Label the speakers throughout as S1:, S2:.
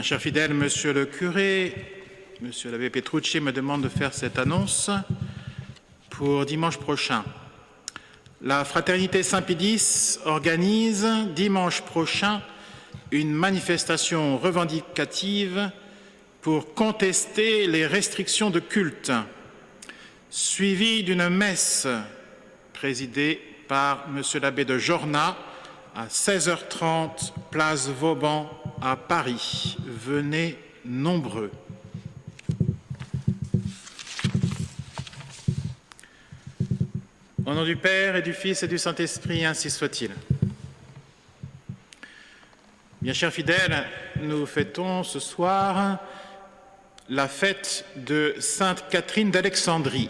S1: Bien, chers fidèles, monsieur le curé, monsieur l'abbé Petrucci me demande de faire cette annonce pour dimanche prochain. La Fraternité Saint-Pédis organise dimanche prochain une manifestation revendicative pour contester les restrictions de culte, suivie d'une messe présidée par monsieur l'abbé de Jorna à 16h30, place Vauban à Paris. Venez nombreux. Au nom du Père et du Fils et du Saint-Esprit, ainsi soit-il. Bien chers fidèles, nous fêtons ce soir la fête de Sainte Catherine d'Alexandrie,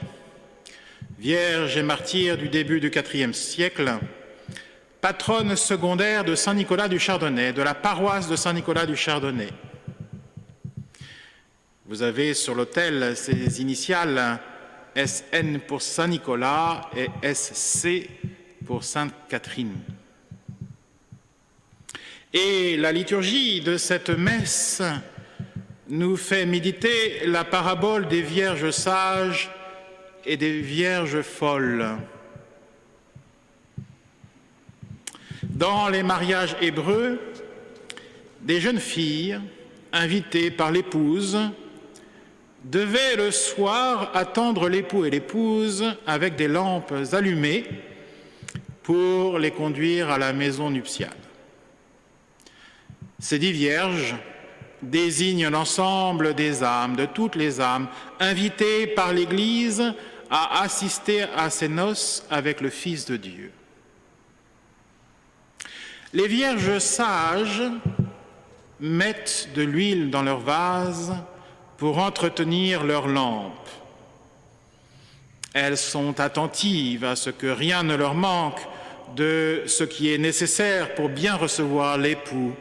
S1: vierge et martyre du début du IVe siècle, patronne secondaire de Saint-Nicolas du Chardonnay, de la paroisse de Saint-Nicolas du Chardonnay. Vous avez sur l'autel ces initiales SN pour Saint-Nicolas et SC pour Sainte Catherine. Et la liturgie de cette messe nous fait méditer la parabole des vierges sages et des vierges folles. Dans les mariages hébreux, des jeunes filles invitées par l'épouse devaient le soir attendre l'époux et l'épouse avec des lampes allumées pour les conduire à la maison nuptiale. Ces 10 vierges désignent l'ensemble des âmes, de toutes les âmes, invitées par l'Église à assister à ces noces avec le Fils de Dieu. Les vierges sages mettent de l'huile dans leur vase pour entretenir leurs lampes. Elles sont attentives à ce que rien ne leur manque de ce qui est nécessaire pour bien recevoir l'époux.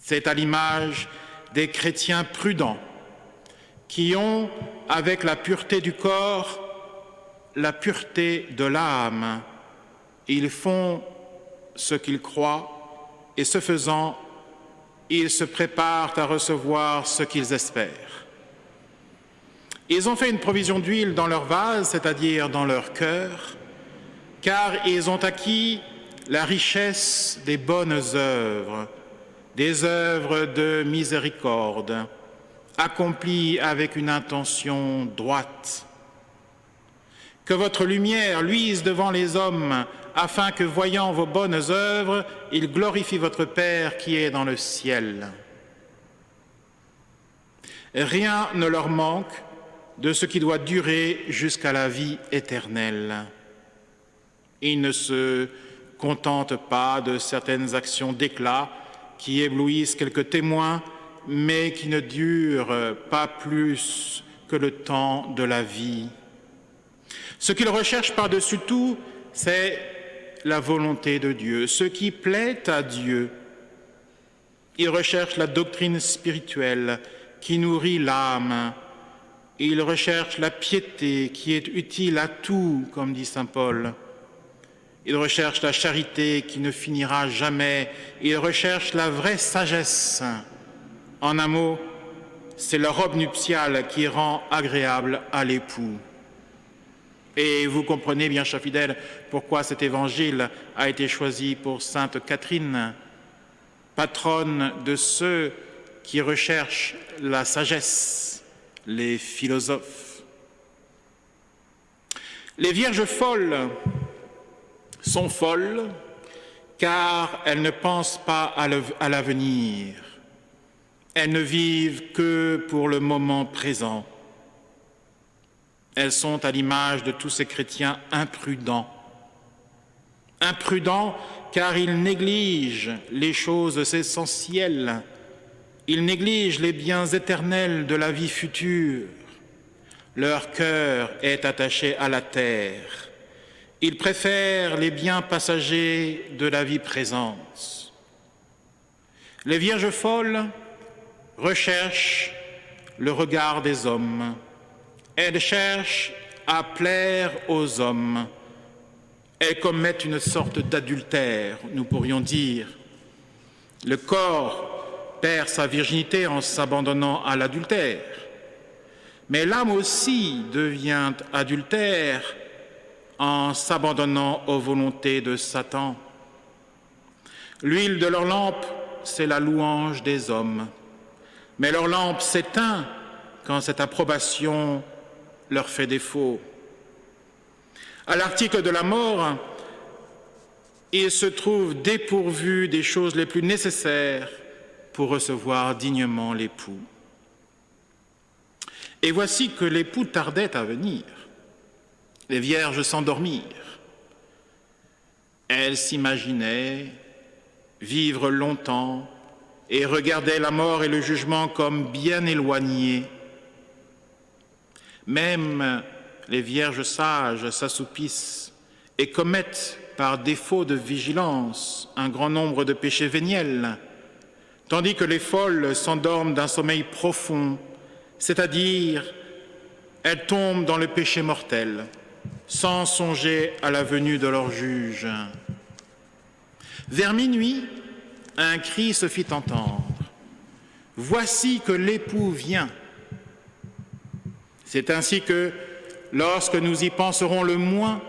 S1: C'est à l'image des chrétiens prudents qui ont, avec la pureté du corps, la pureté de l'âme. Ils font ce qu'ils croient et ce faisant, ils se préparent à recevoir ce qu'ils espèrent. Ils ont fait une provision d'huile dans leur vase, c'est-à-dire dans leur cœur, car ils ont acquis la richesse des bonnes œuvres, des œuvres de miséricorde, accomplies avec une intention droite. Que votre lumière luise devant les hommes, afin que, voyant vos bonnes œuvres, ils glorifient votre Père qui est dans le ciel. Rien ne leur manque de ce qui doit durer jusqu'à la vie éternelle. Ils ne se contentent pas de certaines actions d'éclat qui éblouissent quelques témoins, mais qui ne durent pas plus que le temps de la vie. Ce qu'ils recherchent par-dessus tout, c'est la volonté de Dieu, ce qui plaît à Dieu. Ils recherchent la doctrine spirituelle qui nourrit l'âme. Ils recherchent la piété qui est utile à tout, comme dit saint Paul. Ils recherchent la charité qui ne finira jamais. Ils recherchent la vraie sagesse. En un mot, c'est la robe nuptiale qui rend agréable à l'époux. Et vous comprenez bien, chers fidèles, pourquoi cet évangile a été choisi pour Sainte Catherine, patronne de ceux qui recherchent la sagesse, les philosophes. Les vierges folles sont folles car elles ne pensent pas à l'avenir. Elles ne vivent que pour le moment présent. Elles sont à l'image de tous ces chrétiens imprudents. Imprudents car ils négligent les choses essentielles. Ils négligent les biens éternels de la vie future. Leur cœur est attaché à la terre. Ils préfèrent les biens passagers de la vie présente. Les vierges folles recherchent le regard des hommes. Elles cherchent à plaire aux hommes. Elles commettent une sorte d'adultère, nous pourrions dire. Le corps perd sa virginité en s'abandonnant à l'adultère, mais l'âme aussi devient adultère en s'abandonnant aux volontés de Satan. L'huile de leur lampe, c'est la louange des hommes, mais leur lampe s'éteint quand cette approbation leur fait défaut. À l'article de la mort, ils se trouvent dépourvus des choses les plus nécessaires pour recevoir dignement l'époux. Et voici que l'époux tardait à venir. Les vierges s'endormirent. Elles s'imaginaient vivre longtemps et regardaient la mort et le jugement comme bien éloignés. Même les vierges sages s'assoupissent et commettent par défaut de vigilance un grand nombre de péchés véniels, tandis que les folles s'endorment d'un sommeil profond, c'est-à-dire elles tombent dans le péché mortel, sans songer à la venue de leur juge. Vers minuit, un cri se fit entendre. « Voici que l'époux vient !» C'est ainsi que, lorsque nous y penserons le moins,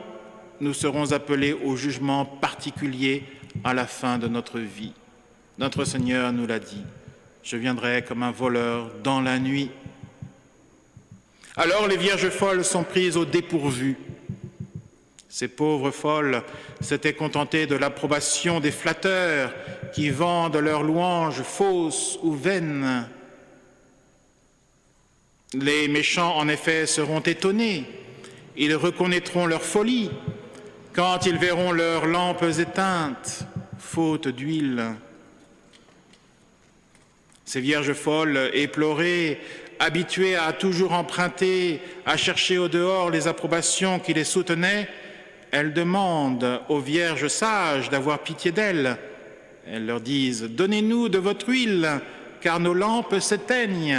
S1: nous serons appelés au jugement particulier à la fin de notre vie. Notre Seigneur nous l'a dit, « Je viendrai comme un voleur dans la nuit ». Alors les vierges folles sont prises au dépourvu. Ces pauvres folles s'étaient contentées de l'approbation des flatteurs qui vendent leurs louanges fausses ou vaines. Les méchants, en effet, seront étonnés. Ils reconnaîtront leur folie quand ils verront leurs lampes éteintes, faute d'huile. Ces vierges folles, éplorées, habituées à toujours emprunter, à chercher au dehors les approbations qui les soutenaient, elles demandent aux vierges sages d'avoir pitié d'elles. Elles leur disent « Donnez-nous de votre huile, car nos lampes s'éteignent. »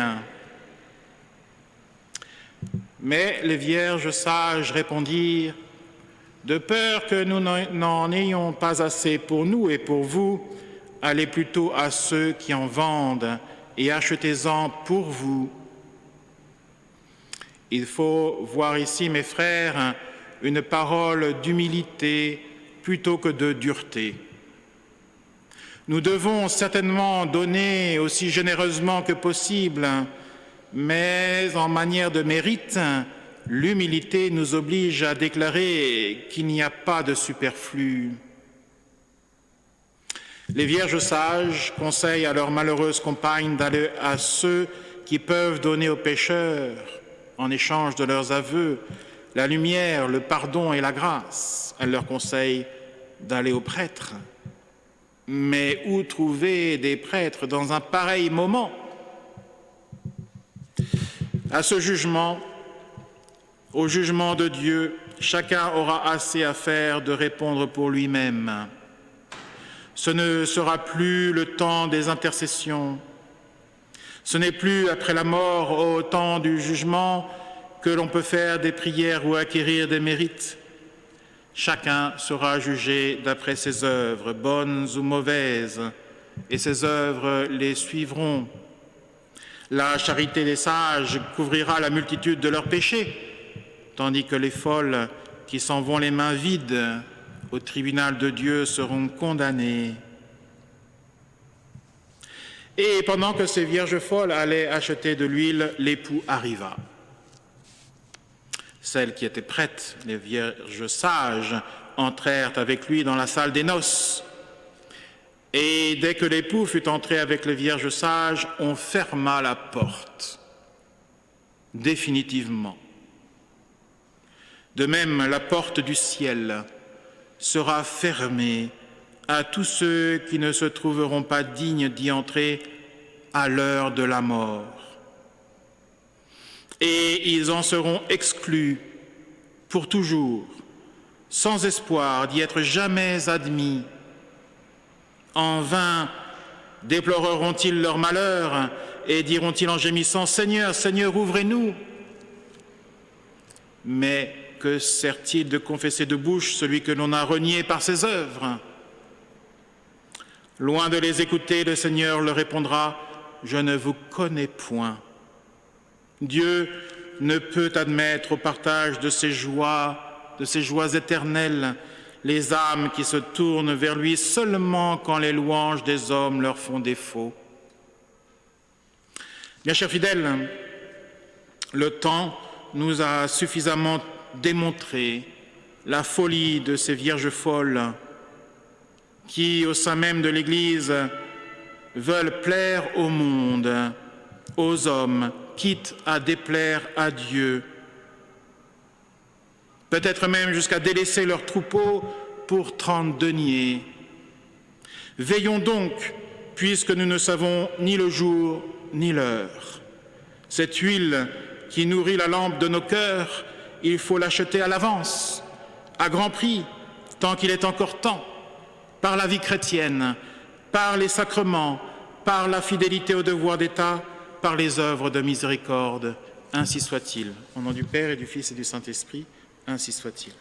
S1: Mais les vierges sages répondirent « De peur que nous n'en ayons pas assez pour nous et pour vous, allez plutôt à ceux qui en vendent et achetez-en pour vous. » Il faut voir ici, mes frères, une parole d'humilité plutôt que de dureté. Nous devons certainement donner aussi généreusement que possible, mais en manière de mérite, l'humilité nous oblige à déclarer qu'il n'y a pas de superflu. Les vierges sages conseillent à leurs malheureuses compagnes d'aller à ceux qui peuvent donner aux pécheurs, en échange de leurs aveux, la lumière, le pardon et la grâce. Elles leur conseillent d'aller aux prêtres. Mais où trouver des prêtres dans un pareil moment? À ce jugement, au jugement de Dieu, chacun aura assez à faire de répondre pour lui-même. Ce ne sera plus le temps des intercessions. Ce n'est plus après la mort, au temps du jugement, que l'on peut faire des prières ou acquérir des mérites. Chacun sera jugé d'après ses œuvres, bonnes ou mauvaises, et ses œuvres les suivront. La charité des sages couvrira la multitude de leurs péchés, tandis que les folles qui s'en vont les mains vides au tribunal de Dieu seront condamnées. Et pendant que ces vierges folles allaient acheter de l'huile, l'époux arriva. Celles qui étaient prêtes, les vierges sages, entrèrent avec lui dans la salle des noces. Et dès que l'époux fut entré avec les vierges sages, on ferma la porte, définitivement. De même, la porte du ciel sera fermée à tous ceux qui ne se trouveront pas dignes d'y entrer à l'heure de la mort. Et ils en seront exclus pour toujours, sans espoir d'y être jamais admis. En vain déploreront-ils leur malheur et diront-ils en gémissant « Seigneur, Seigneur, ouvrez-nous » Mais que sert-il de confesser de bouche celui que l'on a renié par ses œuvres? Loin de les écouter, le Seigneur leur répondra « Je ne vous connais point ». Dieu ne peut admettre au partage de ces joies éternelles, les âmes qui se tournent vers lui seulement quand les louanges des hommes leur font défaut. Bien chers fidèles, le temps nous a suffisamment démontré la folie de ces vierges folles qui, au sein même de l'Église, veulent plaire au monde, aux hommes, quitte à déplaire à Dieu. Peut-être même jusqu'à délaisser leur troupeau pour 30 deniers. Veillons donc, puisque nous ne savons ni le jour ni l'heure. Cette huile qui nourrit la lampe de nos cœurs, il faut l'acheter à l'avance, à grand prix, tant qu'il est encore temps, par la vie chrétienne, par les sacrements, par la fidélité au devoir d'État, par les œuvres de miséricorde. Ainsi soit-il. Au nom du Père et du Fils et du Saint-Esprit, ainsi soit-il.